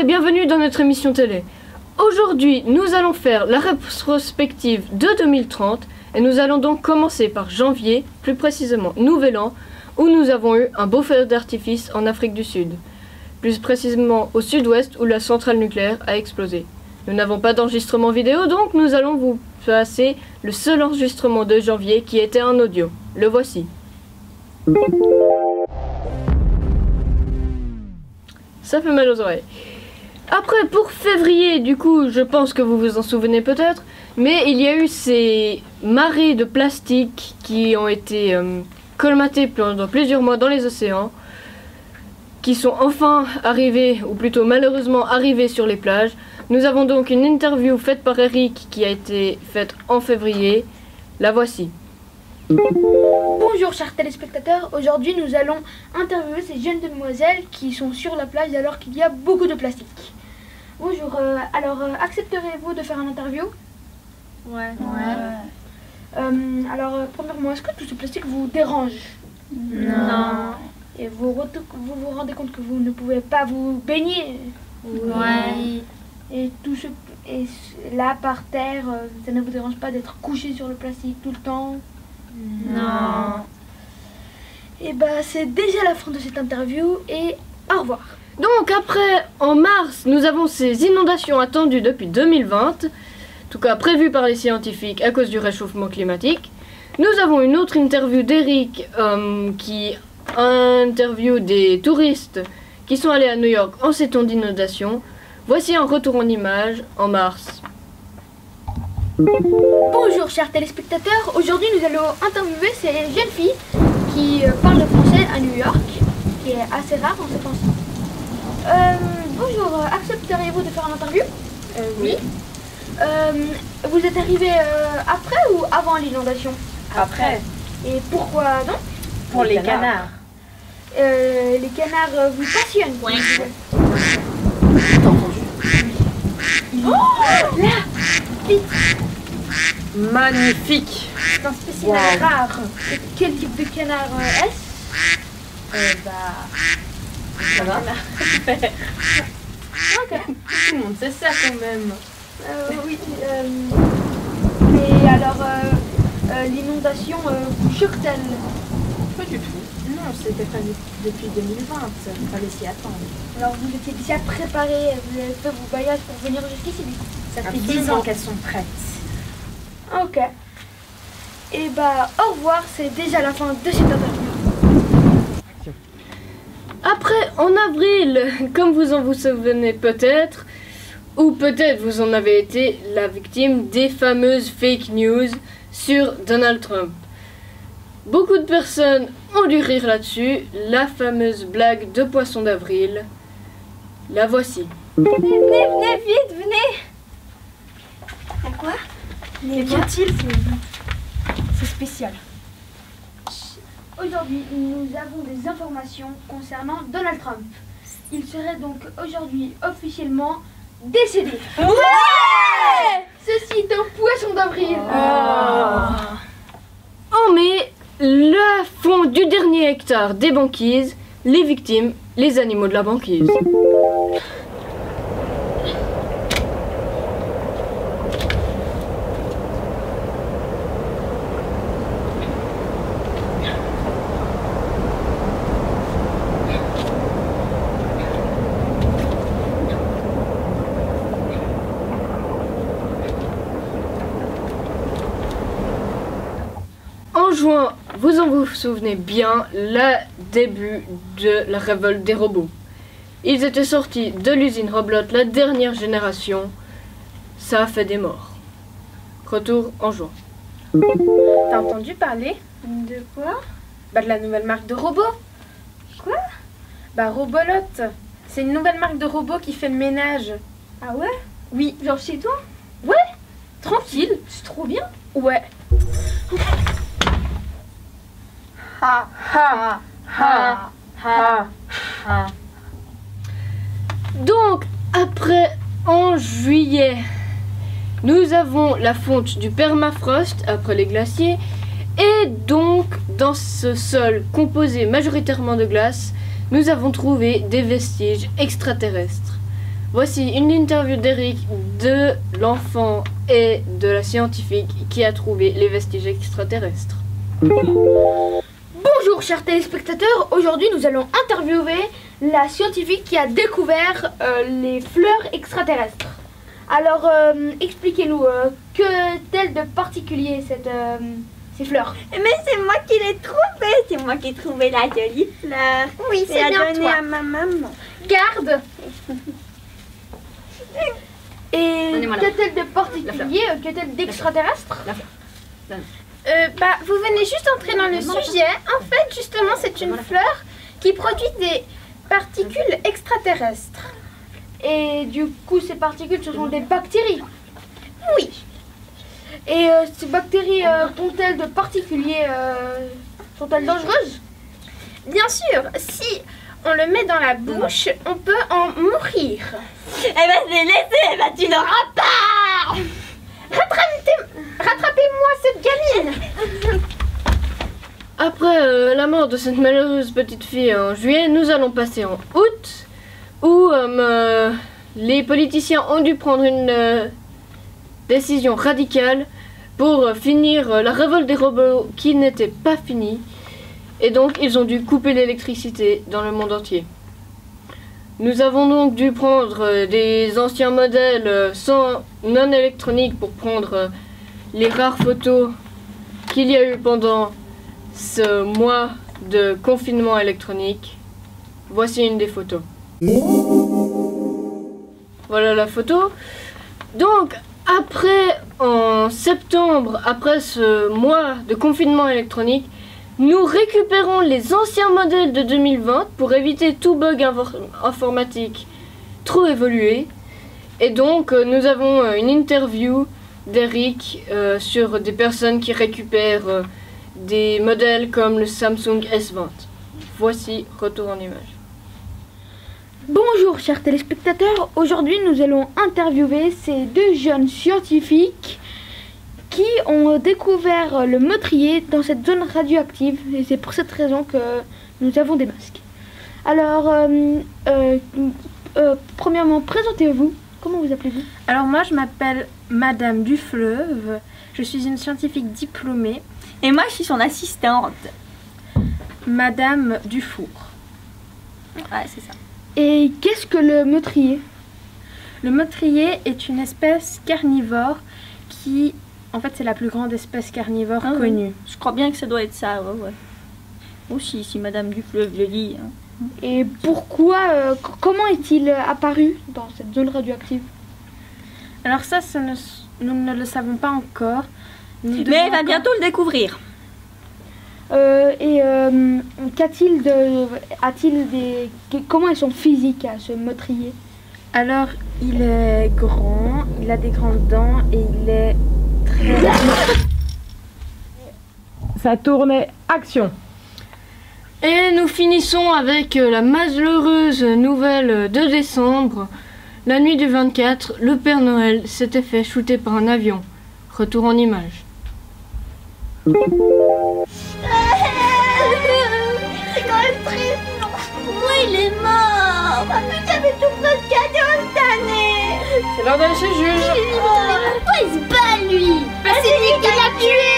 et bienvenue dans notre émission télé. Aujourd'hui, nous allons faire la rétrospective de 2030 et nous allons donc commencer par janvier, plus précisément Nouvel An, où nous avons eu un beau feu d'artifice en Afrique du Sud. Plus précisément au sud-ouest où la centrale nucléaire a explosé. Nous n'avons pas d'enregistrement vidéo, donc nous allons vous passer le seul enregistrement de janvier qui était en audio. Le voici. Ça fait mal aux oreilles. Après, pour février, du coup, je pense que vous vous en souvenez peut-être, mais il y a eu ces marées de plastique qui ont été colmatées pendant plusieurs mois dans les océans, qui sont enfin arrivés, ou plutôt malheureusement arrivés sur les plages. Nous avons donc une interview faite par Eric qui a été faite en février. La voici. Bonjour chers téléspectateurs, aujourd'hui nous allons interviewer ces jeunes demoiselles qui sont sur la plage alors qu'il y a beaucoup de plastique. Bonjour, accepterez-vous de faire une interview? Ouais. Premièrement, est-ce que tout ce plastique vous dérange? Non. Et vous vous rendez compte que vous ne pouvez pas vous baigner? Ouais. Et là par terre, ça ne vous dérange pas d'être couché sur le plastique tout le temps? Non. Et bah c'est déjà la fin de cette interview et au revoir. Donc après, en mars, nous avons ces inondations attendues depuis 2020, en tout cas prévues par les scientifiques à cause du réchauffement climatique. Nous avons une autre interview d'Eric qui interview des touristes qui sont allés à New York en ces temps d'inondation. Voici un retour en images en mars. Bonjour chers téléspectateurs, aujourd'hui nous allons interviewer ces jeunes filles qui parlent le français à New York, qui est assez rare en ce temps-ci. Bonjour, accepteriez-vous de faire une interview? Oui. Vous êtes arrivé après ou avant l'inondation? Après. Et pourquoi donc? Pour les canards. Les canards vous passionnent? Oui. T'as entendu? Oh là! Vite! Magnifique. C'est un spécimen rare. Et quel type de canard est-ce? Ça va? Ok. Tout le monde sait ça quand même. Oui. Et alors, l'inondation vous choque-t-elle? Pas du tout. Non, c'était prévu depuis 2020. Fallait s'y attendre. Alors, vous étiez déjà préparé, vous avez fait vos bagages pour venir jusqu'ici? Ça fait 10 ans qu'elles sont prêtes. Ok. Et bah, au revoir, c'est déjà la fin de cette interview. Après, en avril, comme vous en vous souvenez peut-être, ou peut-être vous en avez été la victime des fameuses fake news sur Donald Trump. Beaucoup de personnes ont dû rire là-dessus, la fameuse blague de poisson d'avril. La voici. Venez, vite, venez. Quoi? Mais qu'y a-t-il? C'est spécial. Aujourd'hui, nous avons des informations concernant Donald Trump. Il serait donc aujourd'hui officiellement décédé. Ouais! Ceci est un poisson d'avril. En mai, la fond du dernier hectare des banquises, les victimes, les animaux de la banquise. En juin, vous en vous souvenez bien, le début de la révolte des robots. Ils étaient sortis de l'usine Roblox, la dernière génération. Ça a fait des morts. Retour en juin. T'as entendu parler? De quoi? De la nouvelle marque de robots. Quoi? Robolote. C'est une nouvelle marque de robots qui fait le ménage. Ah ouais? Oui. Genre chez toi? Ouais. Tranquille. C'est trop bien. Ouais. Ha ha ha ha ha. Donc, après, en juillet, nous avons la fonte du permafrost après les glaciers. Et donc, dans ce sol composé majoritairement de glace, nous avons trouvé des vestiges extraterrestres. Voici une interview d'Eric, de l'enfant et de la scientifique qui a trouvé les vestiges extraterrestres. Bonjour chers téléspectateurs, aujourd'hui nous allons interviewer la scientifique qui a découvert les fleurs extraterrestres. Alors expliquez-nous, que tel de particulier ces fleurs? Mais c'est moi qui l'ai trouvée, c'est moi qui ai trouvé la jolie fleur. Oui, c'est bien donnée toi. à ma maman. Garde. Et que tel de particulier, que tel d'extraterrestre? Vous venez juste entrer dans le sujet. En fait, justement, c'est une fleur qui produit des particules extraterrestres. Et du coup, ces particules, ce sont des bactéries. Oui. Et ces bactéries qu'ont-elles de particulier? Sont-elles dangereuses? Bien sûr, si on le met dans la bouche, on peut en mourir. Eh ben, c'est laissé, bah tu n'auras pas. Rattrapez-moi cette gamine. Après la mort de cette malheureuse petite fille en juillet, nous allons passer en août, où les politiciens ont dû prendre une décision radicale pour finir la révolte des robots qui n'était pas finie. Et donc, ils ont dû couper l'électricité dans le monde entier. Nous avons donc dû prendre des anciens modèles non électroniques pour prendre les rares photos qu'il y a eu pendant ce mois de confinement électronique. Voici une des photos. Voilà la photo. Donc, après, en septembre, après ce mois de confinement électronique, nous récupérons les anciens modèles de 2020 pour éviter tout bug informatique trop évolué. Et donc, nous avons une interview d'Eric sur des personnes qui récupèrent des modèles comme le Samsung S20. Voici, retour en image. Bonjour chers téléspectateurs, aujourd'hui nous allons interviewer ces deux jeunes scientifiques qui ont découvert le meurtrier dans cette zone radioactive, et c'est pour cette raison que nous avons des masques. Alors, premièrement, présentez-vous. Comment vous appelez-vous? Alors moi je m'appelle Madame Dufleuve, je suis une scientifique diplômée. Et moi, je suis son assistante. Madame Dufour. Ouais, c'est ça. Et qu'est-ce que le meurtrier? Le meurtrier est une espèce carnivore qui, en fait, c'est la plus grande espèce carnivore connue. Oui. Je crois bien que ça doit être ça, ouais. Aussi, si Madame Dufleuve le dit. Hein. Et pourquoi, comment est-il apparu dans cette zone radioactive? Alors ça, nous ne le savons pas encore. Mais elle va bientôt le découvrir. Comment est son physique à ce meurtrier? Alors, il est grand, il a des grandes dents et il est très... Ça tournait, action. Et nous finissons avec la malheureuse nouvelle de décembre. La nuit du 24, le Père Noël s'était fait shooter par un avion. Retour en image. C'est quand même triste, non? Oui, il est mort. Mais j'avais tout plein de cadeaux cette année. C'est l'heure d'aller chez le juge. Mais pourquoi il se bat, lui? C'est lui qui l'a tué.